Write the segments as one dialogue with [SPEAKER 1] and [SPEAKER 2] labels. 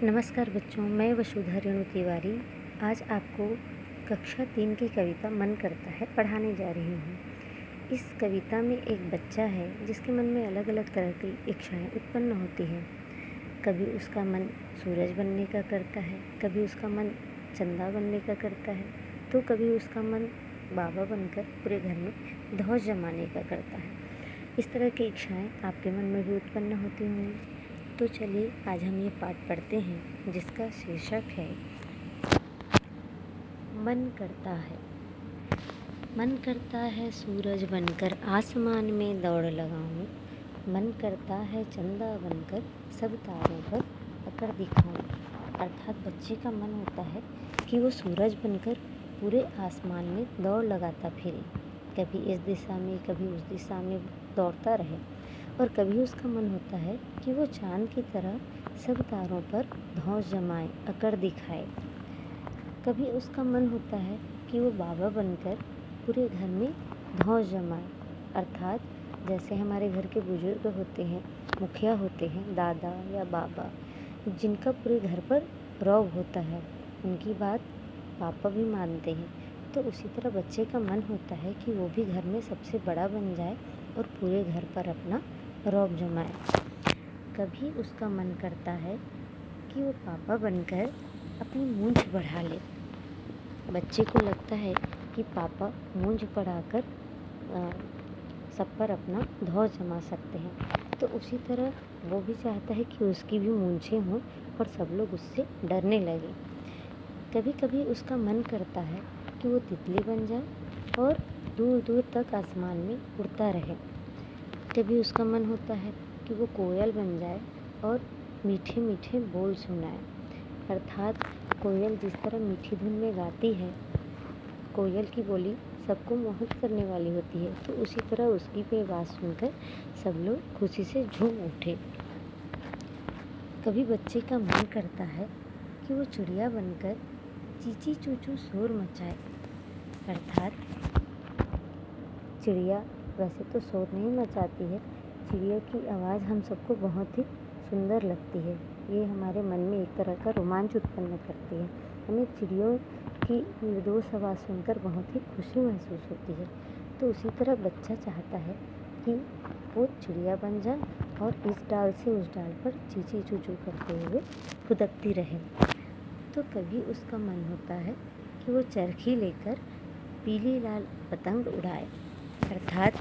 [SPEAKER 1] नमस्कार बच्चों, मैं वसुधा रेणु तिवारी आज आपको कक्षा 3 की कविता मन करता है पढ़ाने जा रही हूँ। इस कविता में एक बच्चा है जिसके मन में अलग अलग तरह की इच्छाएं उत्पन्न होती हैं। कभी उसका मन सूरज बनने का करता है, कभी उसका मन चंदा बनने का करता है, तो कभी उसका मन बाबा बनकर पूरे घर में धौंस जमाने का करता है। इस तरह की इच्छाएं आपके मन में भी उत्पन्न होती होंगी। तो चलिए आज हम ये पाठ पढ़ते हैं जिसका शीर्षक है मन करता है। मन करता है सूरज बनकर आसमान में दौड़ लगाऊं, मन करता है चंदा बनकर सब तारों पर अकड़ दिखाऊं। अर्थात बच्चे का मन होता है कि वो सूरज बनकर पूरे आसमान में दौड़ लगाता फिरे, कभी इस दिशा में कभी उस दिशा में दौड़ता रहे। और कभी उसका मन होता है कि वो चाँद की तरह सब तारों पर धौंस जमाए, अकड़ दिखाए। कभी उसका मन होता है कि वो बाबा बनकर पूरे घर में धौंस जमाए। अर्थात जैसे हमारे घर के बुजुर्ग होते हैं, मुखिया होते हैं, दादा या बाबा, जिनका पूरे घर पर रौब होता है, उनकी बात पापा भी मानते हैं। तो उसी तरह बच्चे का मन होता है कि वो भी घर में सबसे बड़ा बन जाए और पूरे घर पर अपना रौब जमाए। कभी उसका मन करता है कि वो पापा बनकर अपनी मूंछ बढ़ा ले। बच्चे को लगता है कि पापा मूंछ बढ़ाकर सब पर अपना धौंस जमा सकते हैं। तो उसी तरह वो भी चाहता है कि उसकी भी मूंछें हों और सब लोग उससे डरने लगे। कभी कभी उसका मन करता है कि वो तितली बन जाए और दूर दूर तक आसमान में उड़ता रहे। कभी उसका मन होता है कि वो कोयल बन जाए और मीठे मीठे बोल सुनाए। अर्थात कोयल जिस तरह मीठी धुन में गाती है, कोयल की बोली सबको मोहित करने वाली होती है, तो उसी तरह उसकी भी आवाज़ सुनकर सब लोग खुशी से झूम उठे। कभी बच्चे का मन करता है कि वो चिड़िया बनकर चींची चूचू शोर मचाए। अर्थात चिड़िया वैसे तो शोर नहीं मचाती है, चिड़िया की आवाज़ हम सबको बहुत ही सुंदर लगती है। ये हमारे मन में एक तरह का रोमांच उत्पन्न करती है। हमें चिड़ियों की निर्दोष आवाज़ सुनकर बहुत ही खुशी महसूस होती है। तो उसी तरह बच्चा चाहता है कि वो चिड़िया बन जाए और इस डाल से उस डाल पर चींची चूचू करते हुए फुदकती रहे। तो कभी उसका मन होता है कि वो चरखी लेकर पीली लाल पतंग उड़ाए। अर्थात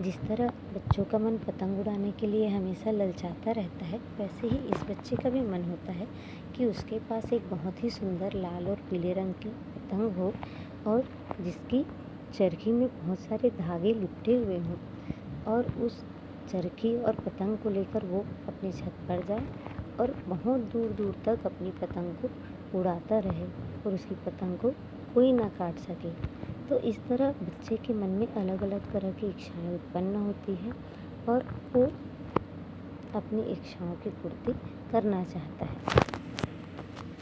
[SPEAKER 1] जिस तरह बच्चों का मन पतंग उड़ाने के लिए हमेशा ललचाता रहता है, वैसे ही इस बच्चे का भी मन होता है कि उसके पास एक बहुत ही सुंदर लाल और पीले रंग की पतंग हो और जिसकी चरखी में बहुत सारे धागे लिपटे हुए हों, और उस चरखी और पतंग को लेकर वो अपनी छत पर जाए और बहुत दूर दूर तक अपनी पतंग को उड़ाता रहे और उसकी पतंग को कोई ना काट सके। तो इस तरह बच्चे के मन में अलग अलग तरह की इच्छाएं उत्पन्न होती हैं और वो अपनी इच्छाओं की पूर्ति करना चाहता है।